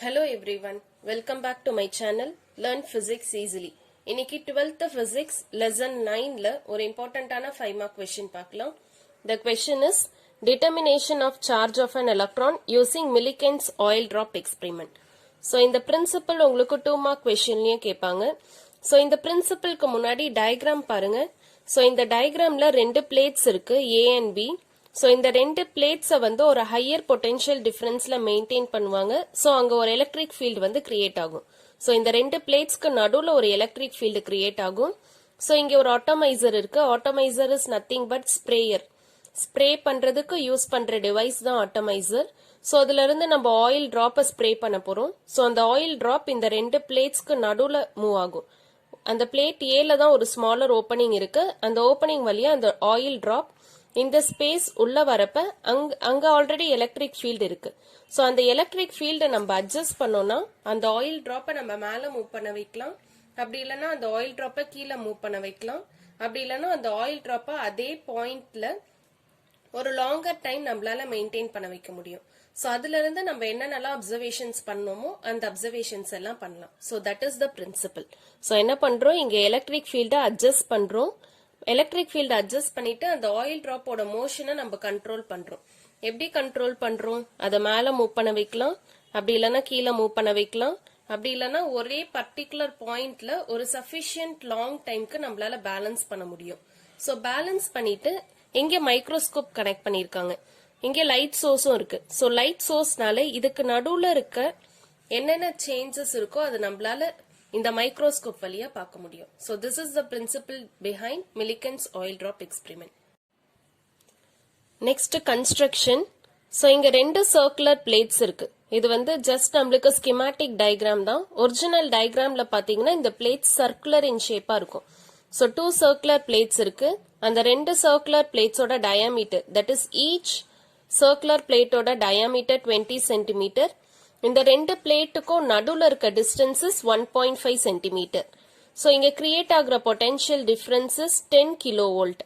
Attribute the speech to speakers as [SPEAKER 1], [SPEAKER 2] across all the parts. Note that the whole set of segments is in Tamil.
[SPEAKER 1] Hello everyone, welcome back to my channel Learn Physics Easily. இன்னைக்கு 12th Physics lesson 9ல ஒரு இம்பார்ட்டன்டான 5 mark question பார்க்கலாம். The question is determination of charge of an electron using Millikan's oil drop experiment. So இந்த principle உங்களுக்கு 2 mark questionலயே கேட்பாங்க. So இந்த principleக்கு முன்னாடி diagram பாருங்க. So இந்த diagramல ரெண்டு plates இருக்கு A and B. So இந்த ரெண்டு பிளேட்ஸை வந்து ஒரு ஹையர் பொட்டென்ஷியல் டிஃபரன்ஸ்ல மெயின்டைன் பண்ணுவாங்க. ஸோ அங்க ஒரு எலக்ட்ரிக் ஃபீல்டு வந்து கிரியேட் ஆகும். ஸோ இந்த ரெண்டு பிளேட்ஸ்க்கு நடுவில் ஒரு எலக்ட்ரிக் ஃபீல்டு கிரியேட் ஆகும். ஸோ இங்க ஒரு ஆட்டோமைசர் இருக்கு. Atomizer is nothing but sprayer. Spray பண்றதுக்கு யூஸ் பண்ற டிவைஸ் தான் ஆட்டோமைசர். ஸோ அதுல இருந்து நம்ம ஆயில் டிராப்பை ஸ்ப்ரே பண்ண போறோம். ஸோ அந்த ஆயில் டிராப் இந்த ரெண்டு பிளேட்ஸ்க்கு நடுவில் மூவ் ஆகும். அந்த பிளேட் ஏல தான் ஒரு ஸ்மாலர் ஓப்பனிங் இருக்கு. அந்த ஓப்பனிங் வழியா அந்த ஆயில் டிராப் இந்த ஸ்பேஸ் உள்ள வரப்ப அங்க ஆல்ரெடி எலக்ட்ரிக் ஃபீல்டு இருக்கு. ஸோ அந்த எலக்ட்ரிக் ஃபீல்டை நம்ம அட்ஜஸ்ட் பண்ணோம்னா அந்த ஆயில் டிராப்பை நம்ம மேல மூவ் பண்ண வைக்கலாம். அப்படி இல்லைன்னா அந்த ஆயில் டிராப்பை கீழே மூவ் பண்ண வைக்கலாம். அப்படி இல்லைன்னா அந்த ஆயில் டிராப்பை அதே பாயிண்ட்ல ஒரு லாங்கர் டைம் நம்மளால மெயின்டைன் பண்ண வைக்க முடியும். ஸோ அதுல இருந்து நம்ம என்னென்னலாம் அப்சர்வேஷன்ஸ் பண்ணோமோ அந்த அப்சர்வேஷன்ஸ் எல்லாம் பண்ணலாம். So that is the principal. So என்ன பண்றோம், இங்க எலக்ட்ரிக் ஃபீல்டை அட்ஜஸ்ட் பண்றோம். எலக்ட்ரிக் ஃபீல்ட் அட்ஜஸ்ட் பண்ணிட்டு அந்த ஆயில் டிராப்போட மோஷனை நம்ம கண்ட்ரோல் பண்றோம். எப்படி கண்ட்ரோல் பண்றோம், அதை மேல மூவ் பண்ண வைக்கலாம், அப்படி இல்லைன்னா கீழே மூவ் பண்ண வைக்கலாம், அப்படி இல்லைன்னா ஒரே பர்டிகுலர் பாயிண்ட்ல ஒரு சஃபிஷியன்ட் லாங் டைம்க்கு நம்மளால பேலன்ஸ் பண்ண முடியும். ஸோ பேலன்ஸ் பண்ணிட்டு இங்க மைக்ரோஸ்கோப் கனெக்ட் பண்ணிருக்காங்க. இங்க லைட் சோர்ஸும் இருக்கு. ஸோ லைட் சோர்ஸ்னால இதுக்கு நடுவுல இருக்க என்னென்ன சேஞ்சஸ் இருக்கோ அது நம்மளால இந்த மைக்ரோஸ்கோப் வழியா பார்க்க முடியும். So this is the principle behind Millikan's oil drop experiment. Next construction. So இங்க ரெண்டு சர்க்குலர் பிளேட்ஸ் இருக்கு. இது வந்து ஜஸ்ட் நம்மளுக்கு ஸ்கிமாட்டிக் டயக்ராம் தான். ஒரிஜினல் டயக்ராம்ல பாத்தீங்கன்னா இந்த பிளேட்ஸ் சர்க்குலர் இன் ஷேப்பா இருக்கும். So டூ சர்க்குலர் பிளேட்ஸ் இருக்கு. அந்த ரெண்டு சர்க்குலர் பிளேட்ஸோட diameter, that is each circular பிளேட்டோட டயாமீட்டர் 20 சென்டிமீட்டர். இந்த ரெண்டு பிளேட்டுக்கும் நடுவில் இருக்க டிஸ்டன்ஸ் இஸ் 1.5 சென்டிமீட்டர். ஸோ இங்க கிரியேட் ஆகுற potential difference is 10 kilo volt.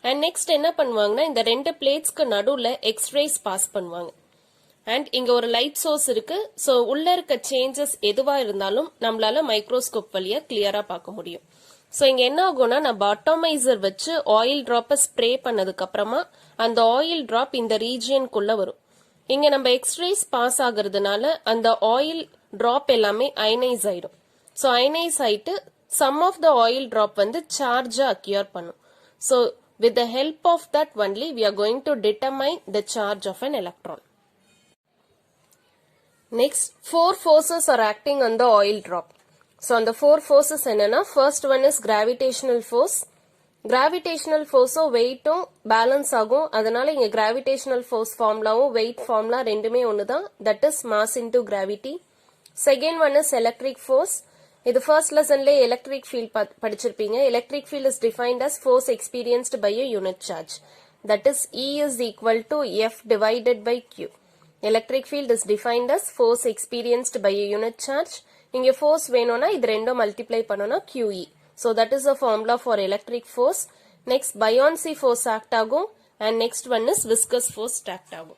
[SPEAKER 1] And next என்ன பண்ணுவாங்கன்னா இந்த ரெண்டு பிளேட்ஸ்க்கு நடுவில் எக்ஸ்ரேஸ் பாஸ் பண்ணுவாங்க. அண்ட் இங்க ஒரு லைட் சோர்ஸ் இருக்கு. ஸோ உள்ள இருக்க சேஞ்சஸ் எதுவா இருந்தாலும் நம்மளால மைக்ரோஸ்கோப் வழியா கிளியரா பார்க்க முடியும். ஸோ இங்க என்ன ஆகும்னா நம்ம அட்டாமைசர் வச்சு ஆயில் டிராப்பை ஸ்ப்ரே பண்ணதுக்கு அப்புறமா அந்த ஆயில் டிராப் இந்த ரீஜியனுக்குள்ள வரும். இங்க நம்ம எக்ஸ்ரேஸ் பாஸ் ஆகுறதுனால அந்த ஆயில் டிராப் எல்லாமே அயனைஸ் ஆயிடும். ஸோ அயனைஸ் ஆயிட்டு some of the oil drop வந்து சார்ஜா அக்யூர் பண்ணும். So with the help of that only we are going to determine the charge of an electron. Next 4 forces are acting on the oil drop. So அந்த 4 forces என்னன்னா, first one is gravitational force. Gravitational ஃபோர்ஸும் வெயிட்டும் பேலன்ஸ் ஆகும். அதனால இங்க கிராவிடேஷனல் ஃபோர்ஸ் ஃபார்முலாவும் வெயிட் ஃபார்முலா ரெண்டுமே ஒண்ணுதான். That is mass into gravity. Second one is electric force. இது ஃபர்ஸ்ட் லெசன்ல எலக்ட்ரிக் ஃபீல்ட் படிச்சிருப்பீங்க. Electric field is defined as force experienced by a unit charge. That is E is equal to F divided by Q. Electric field is defined as force experienced by a unit charge. இங்க ஃபோர்ஸ் வேணும்னா இது ரெண்டும் மல்டிப்ளை பண்ணோம்னா QE. So that is the formula for electric force. Next buoyancy force act agum and next one is viscous force act agum.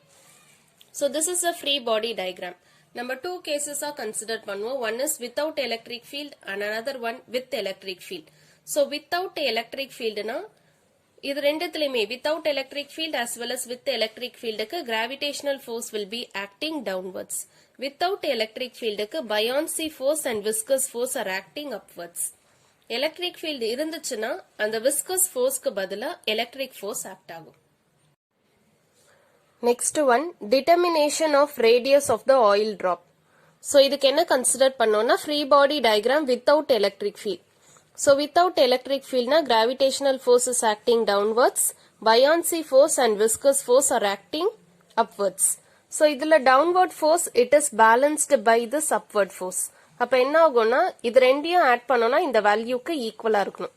[SPEAKER 1] So this is a free body diagram. Number 2 cases are considered pannuvom. One is without electric field and another one with electric field. So without electric field na இது ரெண்டுத்துலயுமே without electric field as well as with electric field க்கு gravitational force will be acting downwards. Without electric field க்கு buoyancy force and viscous force are acting upwards. Electric field இருந்துச்சுன்னா அந்த விஸ்கஸ் ஃபோர்ஸ்க்கு பதிலா எலக்ட்ரிக் ஃபோர்ஸ் ஆக்ட் ஆகும். Next one determination of radius of the oil drop. So இதுக்கு என்ன கன்சிடர் பண்ணோம்னா free body diagram without electric field. So without electric ஃபீல்ட்னா gravitational force is acting downwards, buoyancy force and viscous force are acting upwards. So இதுல downward force it is balanced by this upward force. அப்ப என்ன ஆகும்னா இது ரெண்டையும் ஆட் பண்ணோம்னா இந்த வேல்யூக்கு ஈக்குவலா இருக்கணும்.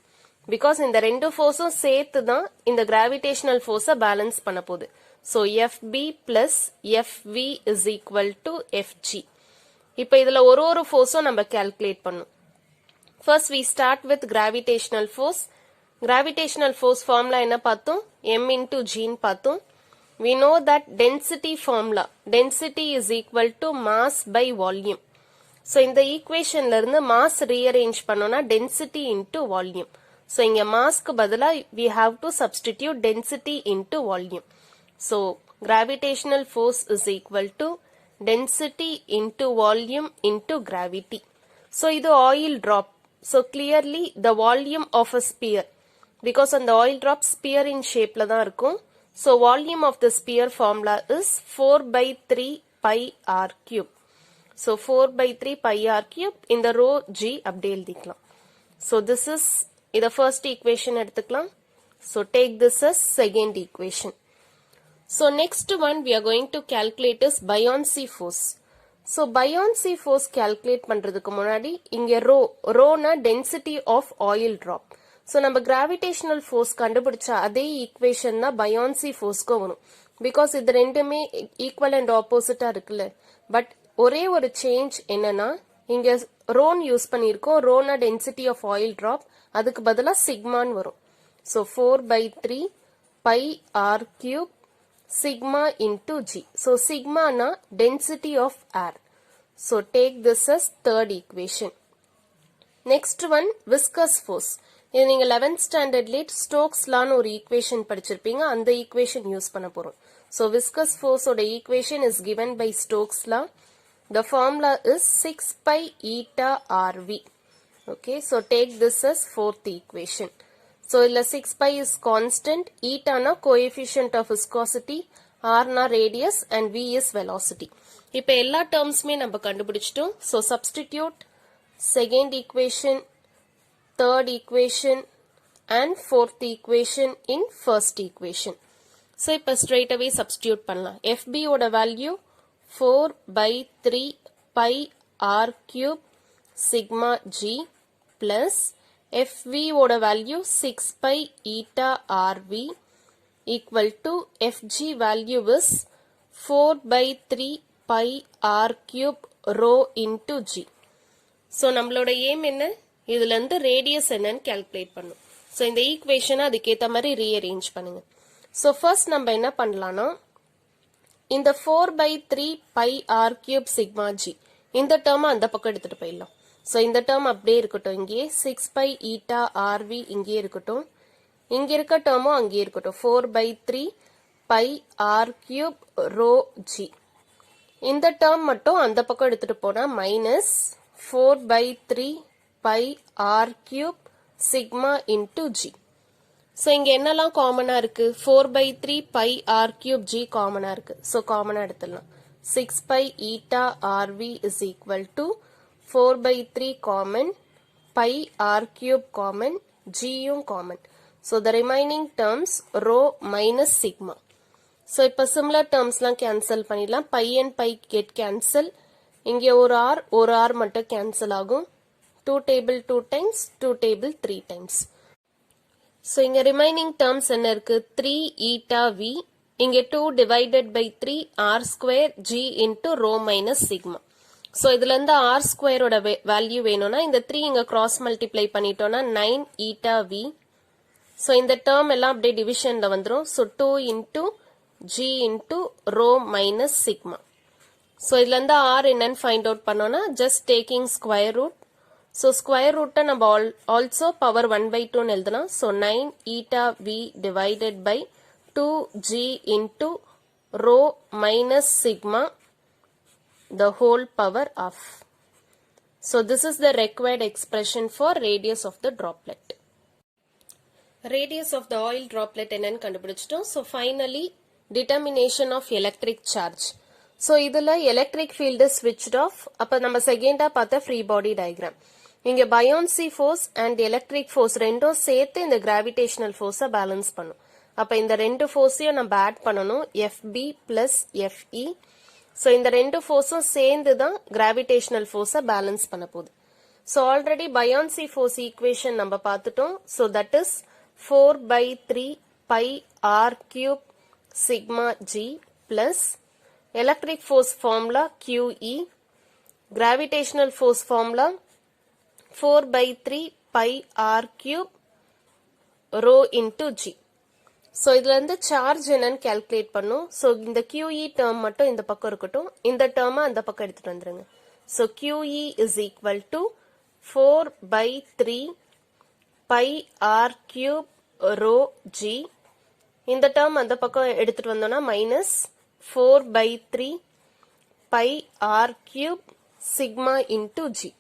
[SPEAKER 1] பிகாஸ் இந்த ரெண்டு ஃபோர்ஸும் சேர்த்து தான் இந்த கிராவிடேஷனல் ஃபோர்ஸை பேலன்ஸ் பண்ண போகுது. So FB plus FV is equal to FG. இப்ப இதுல ஒரு ஃபோர்ஸும் நம்ம கால்குலேட் பண்ணும். First we start with gravitational force. Gravitational force formula என்ன பார்த்தோம், M இன்டு G பார்த்தோம். we know that density formula, density is equal to mass by volume. So in the equation la irundhu mass rearrange பண்ணோம்னா density into volume. So இங்க mass க்கு பதிலா we have to substitute density into volume. So gravitational force is equal to density into volume into gravity. So இது oil drop. So clearly the volume of a sphere, because on the oil drop sphere in shape la தான் இருக்கும். So volume of the sphere formula is 4 by 3 pi r cube. So 4 by 3 pi r cube in the rho g அப்படியே எழுதிக்கலாம். So this is the first equation எடுத்துக்கலாம். So take this as second equation. So next one we are going to calculate is buoyancy force. So buoyancy force calculate பண்றதுக்கு முன்னாடி இங்க rho na density of oil drop. So நம்ம gravitational force கண்டுபிடிச்ச அதே equation தான் buoyancy forceக்கு வரும். Because இது ரெண்டுமே equal and opposite இருக்குல்ல. But ஒரே ஒரு சேஞ்ச் என்னன்னா இங்க ரோன் யூஸ் பண்ணியிருக்கோம். ரோனா டென்சிட்டி ஆஃப் ஆயில் டிராப், அதுக்கு பதிலா சிக்மான்னு வரும். So 4/3 pi r cube sigma into g. So சிக்மானா density of air. So take this as third equation. Next one viscous force. இது நீங்க 11th ஸ்டாண்டர்ட்லேயே ஸ்டோக்ஸ்லான்னு ஒரு ஈக்குவேஷன் படிச்சிருப்பீங்க. அந்த ஈக்குவேஷன் யூஸ் பண்ண போறோம். ஸோ விஸ்கஸ் ஃபோர்ஸோட equation is given by Stokes law. The formula is 6 pi eta rv. Okay, so take this as fourth equation. So illa 6 pi is constant, eta na coefficient of viscosity, r na radius and v is velocity. இப்ப எல்லா termsமே நம்ம கண்டுபிடிச்சிட்டோம். So substitute second equation, third equation and fourth equation in first equation. So இப்ப straight away substitute பண்ணலாம். fb ஓட value 4 by 3 pi r cube sigma g plus fv ஓட value 6 pi eta rv equal to fg value is 4 by 3 pi r cube rho into g. So நம்மளோட aim என்ன? இதுல இருந்து radius என்னன்னு calculate பண்ணும். So இந்த equation அதுக்கேத்த மாதிரி rearrange பண்ணுங்க. So first நம்ம என்ன பண்ணலாம்னா இந்த 4 by 3 pi r cube sigma g இந்த term அந்த பக்கம் எடுத்துட்டு போயிடலாம். So இந்த term அப்படியே இருக்கட்டும். இங்கே 6 pi eta rv இங்கே இருக்கட்டும். இங்க இருக்க term அங்கே இருக்கட்டும். 4 by 3 pi r cube rho g. இந்த term மட்டும் அந்த பக்கம் எடுத்துட்டு போனா minus 4 by 3 pi r cube sigma into g. So இங்க என்னெல்லாம் காமனா இருக்கு? 4 by 3 pi r cube g காமனா இருக்கு. So காமனா எடுத்துடலாம். 6 pi eta rv is equal to 4 by 3 common, pi r cube common, g யும் common. So the remaining terms rho minus sigma. So இப்ப similar termsலாம் cancel பண்ணிடலாம். Pi and pi get cancel. இங்கே ஒரு r மட்டும் cancel ஆகும். 2 table 2 times, 2 table 3 times. So இங்க remaining terms என்ன இருக்கு? 3 eta v. இங்க 2 divided by 3 r square g into rho minus sigma. So இதுல இருந்து r square ஓட value வேணும்னா இந்த 3 இங்க cross multiply பண்ணிட்டோம்னா 9 eta v. So இந்த term எல்லாம் அப்படியே divisionல வந்துரும். So 2 into g into rho minus sigma. So இதுல இருந்து r என்னன்னு find out பண்ணோம்னா just taking square root. So square root நம்ம also power 1 by 2 எழுதலாம். So 9 eta v divided by 2g into rho minus sigma the whole power of. So this is the required expression for radius of the droplet. Radius of the oil droplet என்னன்னு கண்டுபிடிச்சிட்டோம். So finally determination of electric charge. So இதுல electric field is switched off. அப்ப நம்ம செகண்டா பார்த்த free body diagram. இங்க buoyancy force and electric force ரெண்டும் சேர்த்து இந்த gravitational force பேலன்ஸ் பண்ணும். அப்ப இந்த ரெண்டு ஃபோர்ஸையும் நம்ம ஆட் பண்ணணும். FB plus FE. So இந்த ரெண்டு ஃபோர்ஸும் சேர்ந்து தான் gravitational force பேலன்ஸ் பண்ண போகுது. So already buoyancy force equation நம்ம பார்த்துட்டோம். So that is 4 by 3 pi r cube sigma g plus electric force formula QE, gravitational force formula 4 by 3 pi r cube rho into g. So இதுல இருந்து சார்ஜ் என்னன்னு கால்குலேட் பண்ணும். ஸோ இந்த QE டேர்ம் மட்டும் இந்த பக்கம் இருக்கட்டும், இந்த டேர்மை அந்த பக்கம் எடுத்துட்டு வந்துருங்க. So QE is equal to 4/3 pi r cube rho g. இந்த டேர்ம் அந்த பக்கம் எடுத்துட்டு வந்தோம்னா minus 4/3 pi r cube sigma into g.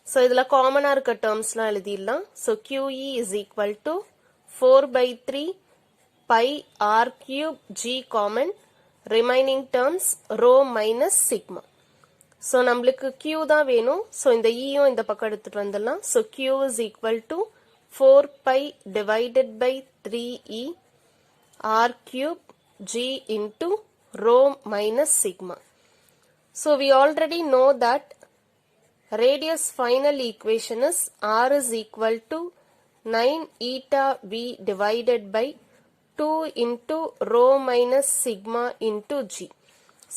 [SPEAKER 1] So இதுல காமனா இருக்க டேர்ம்ஸ்லாம் எழுதிடலாம். So QE is equal to 4/3 pi r cube g common, remaining terms rho minus sigma. So நம்மளுக்கு Q தான் வேணும். ஸோ இந்த Eயும் இந்த பக்கம் எடுத்துட்டு வந்துடலாம். So Q is equal to 4 pi divided by 3e r cube g into rho minus sigma. So we already know that radius final equation is r is equal to 9 eta v divided by 2 into rho minus sigma into g.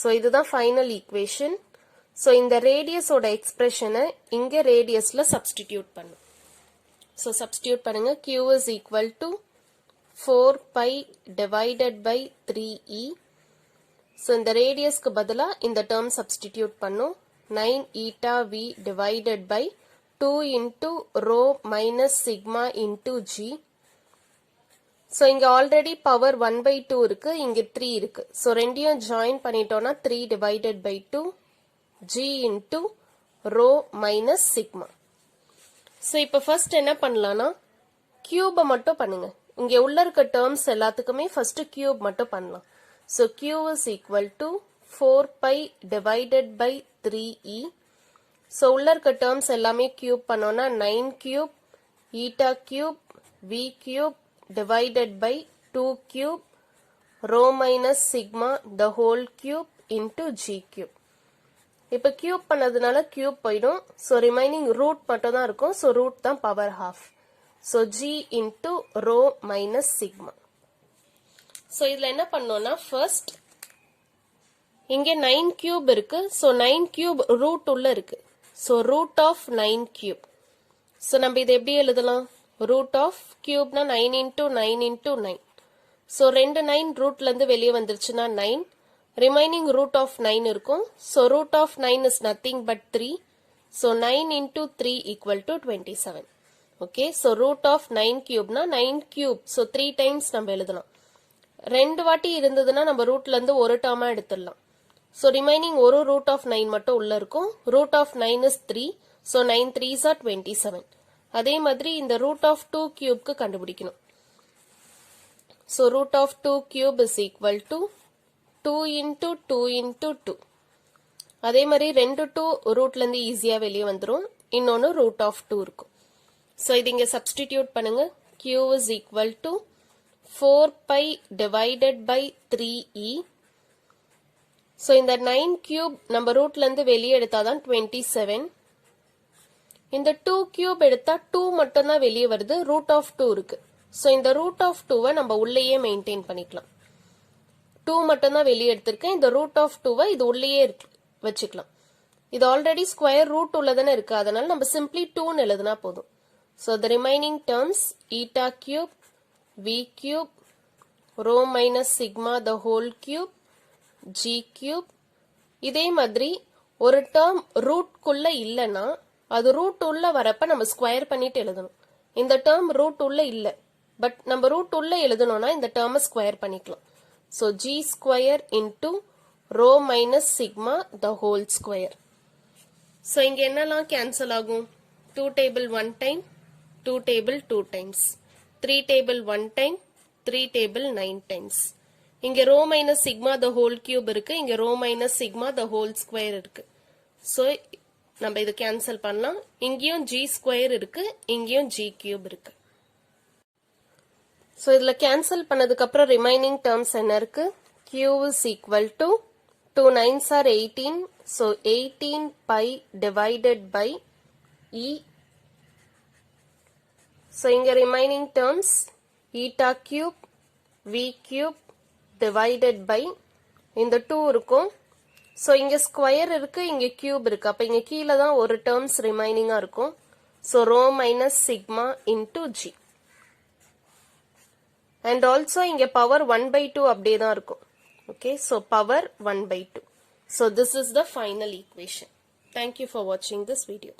[SPEAKER 1] So இதுதான் final equation. So இந்த radius ஓட expression இங்க radiusல substitute பண்ணும். So substitute பண்ணுங்க. Q is equal to 4 pi divided by 3e. So இந்த radiusக்கு பதிலா இந்த term substitute பண்ணும். 9 eta v divided by 2 into rho minus sigma into g. So இங்க already power 1/2 இருக்கு, இங்க 3 இருக்கு. So ரெண்டையும் join பண்ணிட்டோம்னா 3 divided by 2 g into rho minus sigma. So இப்ப first என்ன பண்ணலாம்னா cube மட்டும் பண்ணுங்க. இங்க உள்ள இருக்க terms எல்லாத்துக்குமே first cube மட்டும் பண்ணலாம். So Q is equal to 4 pi divided by 3e. So உள்ள இருக்க terms எல்லாமே cube பண்ணோம்னா 9 cube eta cube v cube divided by 2 cube rho minus sigma the whole cube into g cube. இப்ப cube பண்ணதுனால cube போயிடும். So remaining root மட்டும் தான் இருக்கும். So root தான் power half. So g into rho minus sigma. So இதுல என்ன பண்ணோம்னா first இங்க 9 cube இருக்கு. So 9 cube root உள்ள இருக்கு. So root of 9 cube. So நம்ம இதை எப்படி எழுதலாம்? root of cube na 9 into 9 into 9. So ரெண்டு 9 rootல இருந்து வெளியே வந்துருச்சுன்னா 9. Remaining root of 9 இருக்கும். So root of 9 is nothing but 3. So 9 into 3 equal to 27. Okay. So root of 9 cube na 9 cube. So 3 times நம்ம எழுதலாம். ரெண்டு வாட்டி இருந்ததுன்னா நம்ம rootல இருந்து ஒரு டேர்மா எடுத்துடலாம். So remaining ஒரு root of 9 மட்டும் உள்ள இருக்கும். Root of 9 is 3. So 9 3s are 27. அதே மாதிரி இந்த root of 2 cube க்கு கண்டுபிடிக்கணும். So root of 2 cube is equal to 2 into 2 into 2. அதே மாதிரி ரெண்டு 2 rootல இருந்து ஈஸியா வெளியே வந்துரும். இன்னொன்னு root of 2 இருக்கும். So இது இங்க substitute பண்ணுங்க. Q is equal to 4 pi divided by 3e. So இந்த 9 cube நம்ம rootல இருந்து வெளியே எடுத்தாதான் 27. இந்த 2 cube எடுத்தா 2 மட்டும் தான் வெளியே வருது. root of 2 இருக்கு. So இந்த root of 2 நம்ம உள்ளேயே மெயின்டைன் பண்ணிக்கலாம். 2 மட்டும் தான் வெளியே எடுத்திருக்கேன். இந்த root of 2 இது உள்ளேயே வச்சுக்கலாம். இது ஆல்ரெடி ஸ்கொயர் ரூட் உள்ளதானே இருக்கு. அதனால நம்ம சிம்பிளி 2 எழுதுனா போதும். So the remaining terms eta cube v cube rho minus sigma the whole cube g cube. இதே மாதிரி ஒரு டேர்ம் ரூட் குள்ள இல்லனா அது ரூட் உள்ள வரப்ப நம்ம ஸ்கொயர் பண்ணிட்டு எழுதணும். இந்த டேர்ம் ரூட் உள்ள இல்ல, பட் நம்ம ரூட் உள்ள எழுதணும்னா இந்த டேர்மை ஸ்கொயர் பண்ணிக்கலாம். So g square into rho minus sigma the whole square. So இங்க என்னலாம் கேன்சல் ஆகும்? 2 table 1 time, 2 table 2 times, 3 table 1 time, 3 table 9 times. இங்க rho minus sigma the whole cube இருக்கு. இங்க rho minus sigma the whole square இருக்கு. So நம்ம இது கேன்சல் பண்ணலாம். இங்கேயும் g square இருக்கு, இங்கேயும் g cube இருக்கு. So இதுல கேன்சல் பண்ணதுக்கு அப்புறம் ரிமைனிங் டேர்ம்ஸ் என்ன இருக்கு? Q is equal to 2 9s are 18. So 18 pi divided by e. So இங்க remaining terms eta cube v cube divided by இந்த 2 இருக்கும். So இங்க ஸ்கொயர் இருக்கு, இங்க cube இருக்கு. அப்ப இங்க கீழ தான் ஒரு terms remaining-ஆ இருக்கும். So rho minus sigma into g. and also இங்க power 1/2 அப்படியே தான் இருக்கும். Okay, so power 1/2. So this is the final equation. Thank you for watching this video.